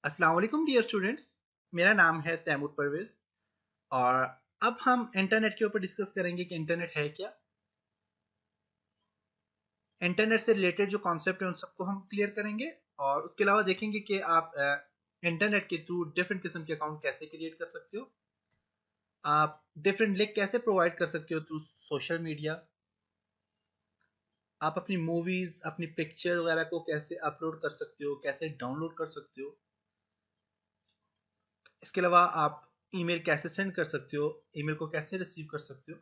अस्सलाम वालेकुम dear students. मेरा नाम है तैमूर परवेज और अब हम इंटरनेट के ऊपर डिस्कस करेंगे कि इंटरनेट है क्या। इंटरनेट से रिलेटेड जो कॉन्सेप्ट है उन सबको हम क्लियर करेंगे और उसके अलावा देखेंगे कि आप इंटरनेट के थ्रू डिफरेंट किस्म के अकाउंट कैसे क्रिएट कर सकते हो। आप डिफरेंट लिंक कैसे प्रोवाइड कर सकते हो थ्रू सोशल मीडिया। आप अपनी मूवीज अपनी पिक्चर वगैरह को कैसे अपलोड कर सकते हो, कैसे डाउनलोड कर सकते हो। इसके अलावा आप ईमेल कैसे सेंड कर सकते हो, ईमेल को कैसे रिसीव कर सकते हो।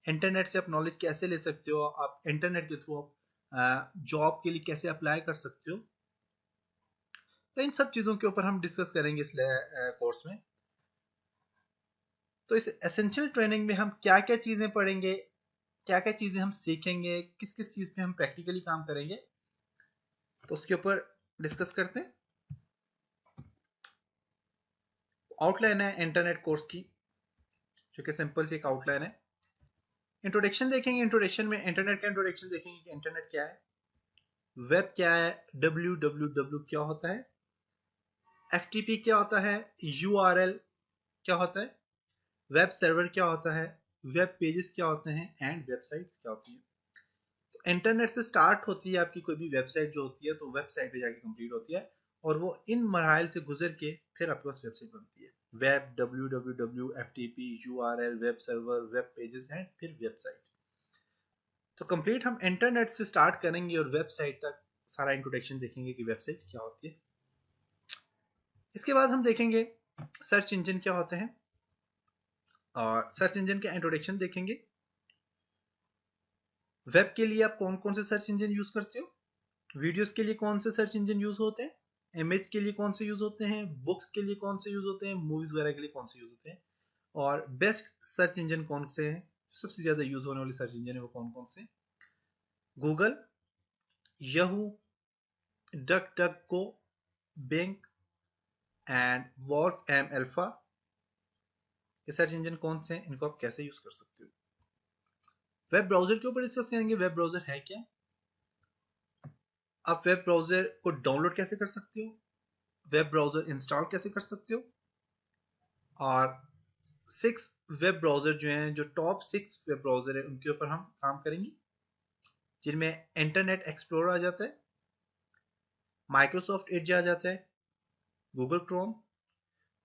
इंटरनेट से आप नॉलेज कैसे ले सकते हो, आप इंटरनेट के थ्रू आप जॉब के लिए कैसे अप्लाई कर सकते हो। तो इन सब चीज़ों के ऊपर हम डिस्कस करेंगे इस कोर्स में। तो इस एसेंशियल ट्रेनिंग में हम क्या क्या चीज़ें पढ़ेंगे, क्या क्या चीज़ें हम सीखेंगे, किस किस चीज़ पे हम प्रैक्टिकली काम करेंगे, तो उसके ऊपर डिस्कस करते हैं। आउटलाइन है इंटरनेट कोर्स की, जो कि सिंपल सी एक आउटलाइन है। इंट्रोडक्शन देखेंगे, इंट्रोडक्शन में इंटरनेट का इंट्रोडक्शन देखेंगे कि इंटरनेट क्या है, वेब क्या है, www क्या होता है, FTP क्या होता है, URL क्या होता है, वेब सर्वर क्या होता है, वेब पेजेस क्या होते हैं एंड वेबसाइट्स क्या होती हैं। तो इंटरनेट से स्टार्ट होती है आपकी कोई भी वेबसाइट जो होती है, तो वेबसाइट पे जाके कंप्लीट होती है और वो इन मराहल से गुजर के फिर आपके पास वेबसाइट बनती है। Web, www, FTP, URL, web server, web pages and फिर वेबसाइट। तो कंप्लीट हम इंटरनेट से स्टार्ट करेंगे और वेबसाइट तक सारा इंट्रोडक्शन देखेंगे कि वेबसाइट क्या होती है। इसके बाद हम देखेंगे सर्च इंजन क्या होते हैं और सर्च इंजन का इंट्रोडक्शन देखेंगे। वेब के लिए आप कौन कौन से सर्च इंजन यूज करते हो, वीडियोस के लिए कौन से सर्च इंजन यूज होते हैं, इमेज के लिए कौन से यूज होते हैं, बुक्स के लिए कौन से यूज होते हैं, मूवीज वगैरह के लिए कौन से यूज होते हैं, और बेस्ट सर्च इंजन कौन से हैं, सबसे ज्यादा यूज होने वाले सर्च इंजन है वो कौन कौन से। Google, Yahoo, DuckDuckGo, Bing and Wolfram Alpha, ये सर्च इंजन कौन से हैं, इनको आप कैसे यूज कर सकते हो। वेब ब्राउजर के ऊपर डिस्कस करेंगे, वेब ब्राउजर है क्या, आप वेब ब्राउजर को डाउनलोड कैसे कर सकते हो, वेब ब्राउजर इंस्टॉल कैसे कर सकते हो, और 6 वेब ब्राउजर जो हैं, जो टॉप 6 वेब ब्राउजर है उनके ऊपर हम काम करेंगे, जिनमें इंटरनेट एक्सप्लोरर आ जाता है, माइक्रोसॉफ्ट एज आ जाता है, Google Chrome,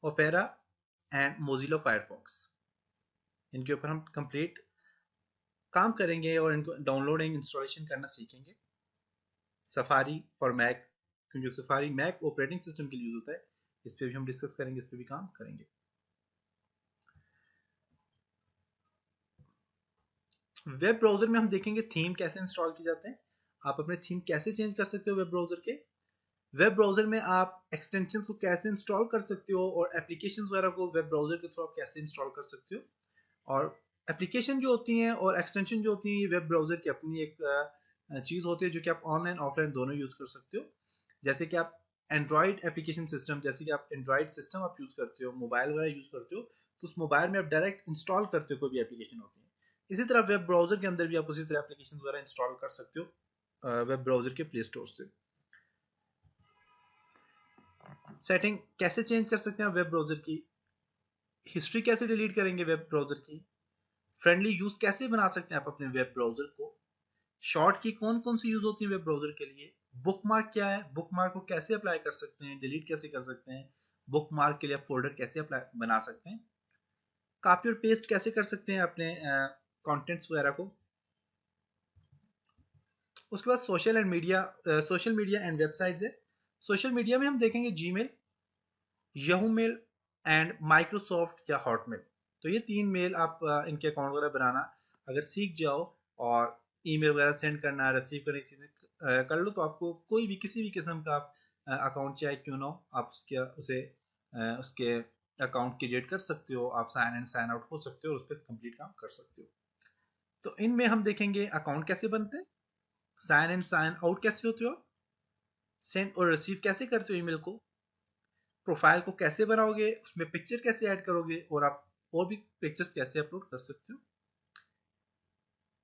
opera and Mozilla Firefox. इनके ऊपर हम कंप्लीट काम करेंगे और इनको डाउनलोडिंग इंस्टॉलेशन करना सीखेंगे। सफारी फॉर मैक, क्योंकि सफारी मैक ऑपरेटिंग सिस्टम के लिए यूज होता है, इस पर भी हम डिस्कस करेंगे, इस पर भी काम करेंगे। वेब ब्राउजर में हम देखेंगे थीम कैसे इंस्टॉल किए जाते हैं, आप अपने थीम कैसे चेंज कर सकते हो वेब ब्राउजर के। वेब ब्राउजर में आप एक्सटेंशन को कैसे इंस्टॉल कर सकते हो और एप्लीकेशन वगैरह को वेब ब्राउजर के थ्रू आप कैसे इंस्टॉल कर सकते हो। और एप्लीकेशन जो होती हैं और एक्सटेंशन जो होती हैं, ये वेब ब्राउजर की अपनी एक चीज़ होती है जो कि आप ऑनलाइन ऑफलाइन दोनों यूज कर सकते हो। जैसे कि आप एंड्रॉइड एप्लीकेशन सिस्टम, जैसे कि आप एंड्रॉइड सिस्टम आप यूज करते हो, मोबाइल वगैरह यूज करते हो, तो उस मोबाइल में आप डायरेक्ट इंस्टॉल करते हो कोई भी एप्लीकेशन होती है। इसी तरह वेब ब्राउजर के अंदर भी आप उसी तरह एप्लीकेशन वगैरह इंस्टॉल कर सकते हो वेब ब्राउजर के प्ले स्टोर से। सेटिंग कैसे चेंज कर सकते हैं वेब ब्राउजर की, हिस्ट्री कैसे डिलीट करेंगे वेब ब्राउजर की, फ्रेंडली यूज कैसे बना सकते हैं आप अपने वेब ब्राउजर को, शॉर्ट की कौन कौन सी यूज होती है वेब ब्राउजर के लिए, बुकमार्क क्या है, बुकमार्क को कैसे अप्लाई कर सकते हैं, डिलीट कैसे कर सकते हैं, बुकमार्क के लिए आप फोल्डर कैसे अप्लाई बना सकते हैं, कॉपी और पेस्ट कैसे कर सकते हैं अपने कंटेंट्स वगैरह को। उसके बाद सोशल मीडिया एंड वेबसाइट्स है। सोशल मीडिया में हम देखेंगे Gmail, Yahoo male and Microsoft या हॉटमेल। तो ये 3 मेल आप इनके अकाउंट वगैरह बनाना अगर सीख जाओ और ईमेल वगैरह सेंड करना रिसीव करने की चीज़ें कर लो, तो आपको कोई भी किसी भी किस्म का अकाउंट चाहे क्यों ना हो, आप उसके अकाउंट क्रिएट कर सकते हो, आप साइन इन साइन आउट हो सकते हो और उस पर कंप्लीट काम कर सकते हो। तो इनमें हम देखेंगे अकाउंट कैसे बनते हैं, साइन इन साइन आउट कैसे होते हो, सेंड और रिसीव कैसे करते हो ईमेल को, प्रोफाइल को कैसे बनाओगे, उसमें पिक्चर कैसे ऐड करोगे और आप और भी पिक्चर्स कैसे अपलोड कर सकते हो।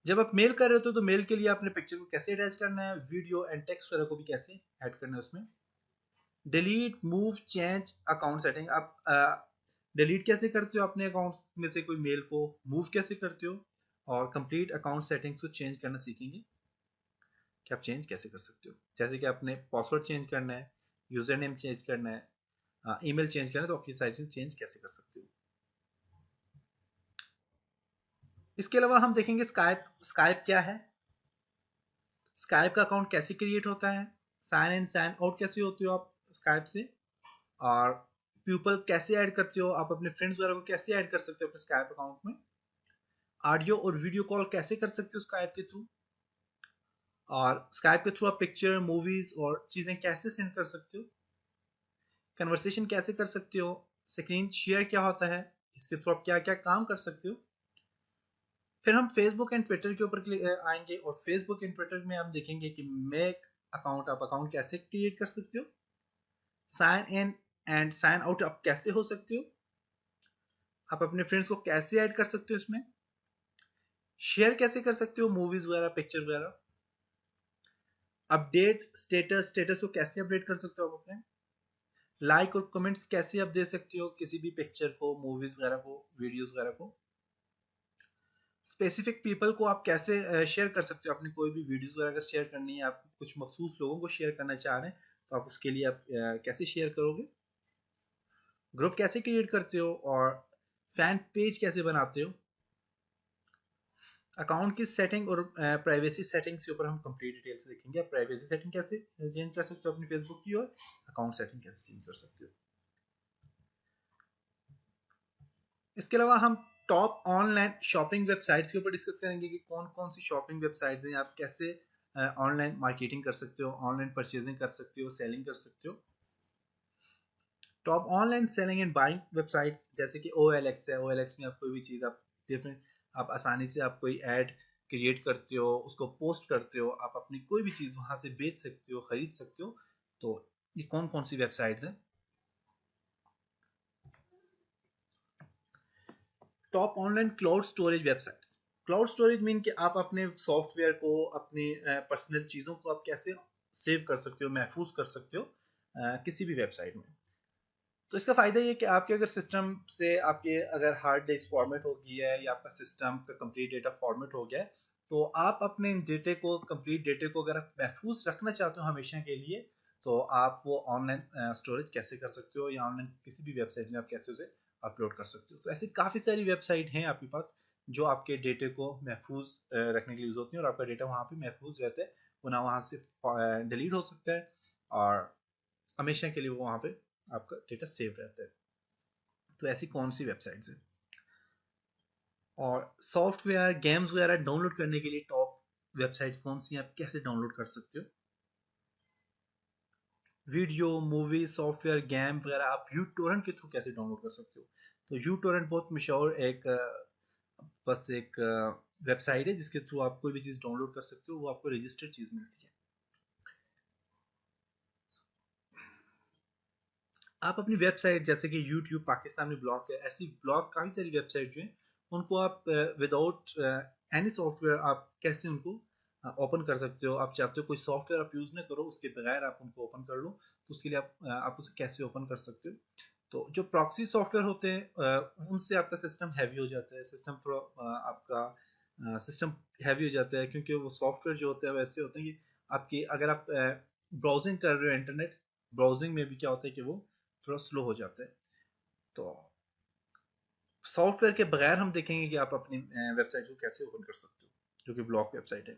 जब आप मेल कर रहे हो तो मेल के लिए आपने पिक्चर को कैसे अटैच करना है, वीडियो एंड टेक्स्ट वगैरह को भी कैसे ऐड करना है उसमें। Delete, move, change account setting. आप डिलीट कैसे करते हो अपने अकाउंट में से कोई मेल को, मूव कैसे करते हो, और कंप्लीट अकाउंट सेटिंग्स को चेंज करना सीखेंगे कि आप चेंज कैसे कर सकते हो। जैसे कि आपने पासवर्ड चेंज करना है, यूजर नेम चेंज करना है, ईमेल चेंज करना है, तो आपकी सारी चीज चेंज कैसे कर सकते हो। इसके अलावा हम देखेंगे स्काइप। स्काइप क्या है, स्काइप का अकाउंट कैसे क्रिएट होता है, साइन इन साइन आउट कैसे होते हो आप स्काइप से, और पीपल कैसे ऐड करते हो, आप अपने फ्रेंड्स वगैरह को कैसे ऐड कर सकते हो अपने स्काइप अकाउंट में, ऑडियो और वीडियो कॉल कैसे कर सकते हो स्काइप के थ्रू, और स्काइप के थ्रू आप पिक्चर, मूवीज और चीजें कैसे सेंड कर सकते हो, कन्वर्सेशन कैसे कर सकते हो, स्क्रीन शेयर क्या होता है, इसके थ्रू आप क्या क्या काम कर सकते हो। फिर हम फेसबुक एंड ट्विटर के ऊपर आएंगे, और फेसबुक एंड ट्विटर में हम देखेंगे कि मेक अकाउंट, आप अकाउंट कैसे क्रिएट कर सकते हो, sign in and sign out आप कैसे हो सकते हो, आप अपने फ्रेंड्स को कैसे ऐड कर सकते हो इसमें, शेयर कैसे कर सकते हो मूवीज वगैरह, पिक्चर वगैरह, अपडेट स्टेटस, स्टेटस को कैसे अपडेट कर सकते हो आप अपने, लाइक और कमेंट्स कैसे आप दे सकते हो किसी भी पिक्चर को, मूवीज वगैरह को, वीडियोस वगैरह को, स्पेसिफिक पीपल को आप कैसे शेयर कर सकते हो, अपनी कोई भी वीडियोस वगैरह अगर शेयर करनी है, आप कुछ मखसूस लोगों को शेयर करना चाह रहे हैं, तो आप उसके लिए आप कैसे शेयर करोगे, ग्रुप कैसे क्रिएट करते हो, और फैन पेज कैसे बनाते हो, अकाउंट की सेटिंग और प्राइवेसी सेटिंग्स के ऊपर हम कंप्लीट डिटेल से देखेंगे। आप प्राइवेसी सेटिंग कैसे चेंज कर सकते हो अपनी फेसबुक की, और अकाउंट सेटिंग कैसे चेंज कर सकते हो। इसके अलावा हम टॉप ऑनलाइन शॉपिंग वेबसाइट्स के ऊपर डिस्कस करेंगे कि कौन कौन सी शॉपिंग वेबसाइट्स हैं, आप कैसे ऑनलाइन मार्केटिंग कर सकते हो, ऑनलाइन परचेजिंग कर सकते हो, सेलिंग कर सकते हो। Top online selling and buying websites जैसे कि OLX है, OLX में आप कोई भी चीज़ आप डिफरेंट, आप आसानी से आप कोई ऐड क्रिएट करते हो, उसको पोस्ट करते हो, आप अपनी कोई भी चीज़ वहां से बेच सकते हो, खरीद सकते हो। तो ये कौन कौन सी वेबसाइट्स हैं। Top online cloud storage websites. Cloud storage mean कि आप अपने सॉफ्टवेयर को, अपनी पर्सनल चीज़ों को आप कैसे सेव कर सकते हो, महफूज कर सकते हो किसी भी वेबसाइट में। तो इसका फायदा ये कि आपके अगर सिस्टम से आपके अगर हार्ड डिस्क फॉर्मेट हो गई है, या आपका सिस्टम का कंप्लीट डेटा फॉर्मेट हो गया है, तो आप अपने डेटे को, कंप्लीट डेटे को अगर आप महफूज रखना चाहते हो हमेशा के लिए, तो आप वो ऑनलाइन स्टोरेज कैसे कर सकते हो, या ऑनलाइन किसी भी वेबसाइट में आप कैसे उसे अपलोड कर सकते हो। तो ऐसी काफ़ी सारी वेबसाइट हैं आपके पास जो आपके डेटे को महफूज रखने के लिए यूज़ होती हैं, और आपका डेटा वहाँ पे महफूज रहता है, वो ना वहाँ से डिलीट हो सकता है, और हमेशा के लिए वो वहाँ पे आपका डेटा सेव रहता है। तो ऐसी कौन सी वेबसाइट्स हैं, और सॉफ्टवेयर गेम्स वगैरह डाउनलोड करने के लिए टॉप वेबसाइट्स कौन सी हैं, आप कैसे डाउनलोड कर सकते हो, वीडियो, मूवी, सॉफ्टवेयर, गेम वगैरह आप यूटोरेंट के थ्रू कैसे डाउनलोड कर सकते हो। तो यूटोरेंट बहुत मशहूर एक बस एक वेबसाइट है जिसके थ्रू आप कोई भी चीज़ डाउनलोड कर सकते हो, वो आपको रजिस्टर्ड चीज़ मिलती है। आप अपनी वेबसाइट जैसे कि यूट्यूब पाकिस्तान में ब्लॉग है, ऐसी ब्लॉग काफ़ी सारी वेबसाइट जो हैं, उनको आप विदाउट एनी सॉफ्टवेयर आप कैसे उनको ओपन कर सकते हो। आप चाहते हो कोई सॉफ्टवेयर आप यूज़ ना करो, उसके बगैर आप उनको ओपन कर लो, तो उसके लिए आप उसे कैसे ओपन कर सकते हो। तो जो प्रॉक्सी सॉफ्टवेयर होते हैं उनसे आपका सिस्टम हैवी हो जाता है, सिस्टम थोड़ा आपका सिस्टम हैवी हो जाता है, क्योंकि वो सॉफ्टवेयर जो होते हैं वैसे होते हैं कि आपकी अगर आप ब्राउजिंग कर रहे हो इंटरनेट, ब्राउजिंग में भी क्या होता है कि वो थोड़ा स्लो हो जाता है। तो सॉफ्टवेयर के बगैर हम देखेंगे कि आप अपनी वेबसाइट को कैसे ओपन कर सकते हो, जो कि ब्लॉक वेबसाइट है।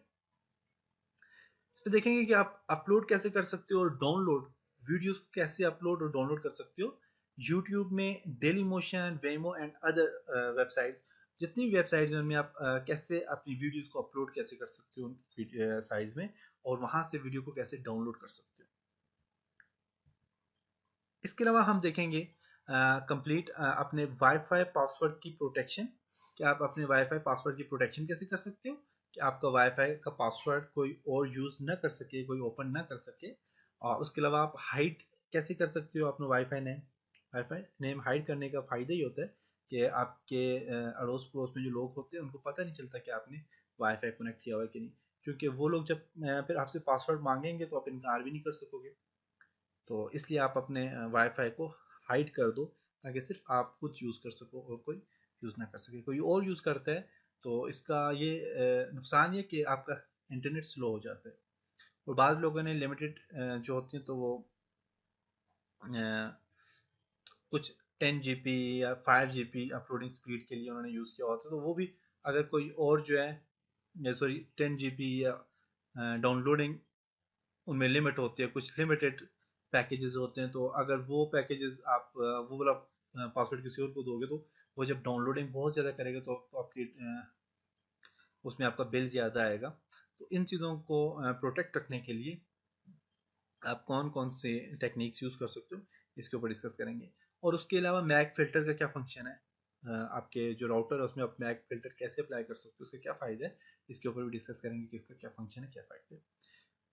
इस पे देखेंगे कि आप अपलोड कैसे कर सकते हो, और डाउनलोड वीडियोस को कैसे अपलोड और डाउनलोड कर सकते हो। यूट्यूब में Dailymotion, Vimeo and other websites, जितनी भी वेबसाइट्स हैं उनमें आप कैसे अपनी वीडियोस को अपलोड कैसे कर सकते हो उन साइट्स में, और वहां से वीडियो को कैसे डाउनलोड कर सकते हो। इसके अलावा हम देखेंगे कंप्लीट अपने वाईफाई पासवर्ड की प्रोटेक्शन, कि आप अपने वाईफाई पासवर्ड की प्रोटेक्शन कैसे कर सकते हो, कि आपका वाईफाई का पासवर्ड कोई और यूज ना कर सके, कोई ओपन ना कर सके। और उसके अलावा आप हाइड कैसे कर सकते हो अपने वाईफाई नेम हाइड करने का फायदा ही होता है कि आपके अड़ोस पड़ोस में जो लोग होते हैं उनको पता नहीं चलता कि आपने वाईफाई कनेक्ट किया हुआ है कि नहीं, क्योंकि वो लोग जब फिर आपसे पासवर्ड मांगेंगे तो आप इनकार भी नहीं कर सकोगे। तो इसलिए आप अपने वाईफाई को हाइड कर दो ताकि सिर्फ आप खुद यूज़ कर सको और कोई यूज़ ना कर सके। कोई और यूज़ करता है तो इसका ये नुकसान ये कि आपका इंटरनेट स्लो हो जाता है। और बाद लोगों ने लिमिटेड जो होती हैं तो वो कुछ 10 GB या 5 GB अपलोडिंग स्पीड के लिए उन्होंने यूज़ किया होता है, तो वो भी अगर कोई और जो है सॉरी 10 GB या डाउनलोडिंग उनमें लिमिट होती है, कुछ लिमिटेड पैकेजेस होते हैं, तो अगर वो पैकेजेस आप वो वाला पासवर्ड किसी और को दोगे तो वो जब डाउनलोडिंग बहुत ज़्यादा करेगा तो आपकी उसमें आपका बिल ज़्यादा आएगा। तो इन चीज़ों को प्रोटेक्ट रखने के लिए आप कौन कौन से टेक्निक्स यूज़ कर सकते हो इसके ऊपर डिस्कस करेंगे। और उसके अलावा मैक फिल्टर का क्या फंक्शन है, आपके जो राउटर है उसमें आप मैक फिल्टर कैसे अप्लाई कर सकते हो, उसके क्या फ़ायदे हैं, इसके ऊपर भी डिस्कस करेंगे कि इसका क्या फंक्शन है, क्या फ़ायदे है।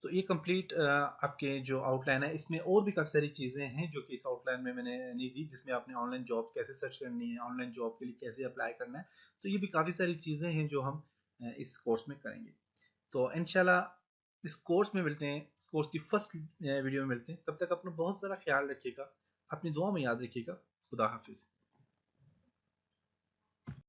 तो ये कंप्लीट आपके जो आउटलाइन है, इसमें और भी काफ़ी सारी चीज़ें हैं जो कि इस आउटलाइन में मैंने नहीं दी, जिसमें आपने ऑनलाइन जॉब कैसे सर्च करनी है, ऑनलाइन जॉब के लिए कैसे अप्लाई करना है। तो ये भी काफ़ी सारी चीज़ें हैं जो हम इस कोर्स में करेंगे। तो इंशाल्लाह इस कोर्स में मिलते हैं, इस कोर्स की फर्स्ट वीडियो में मिलते हैं। तब तक अपना बहुत सारा ख्याल रखिएगा, अपनी दुआ में याद रखिएगा। खुदा हाफिज़।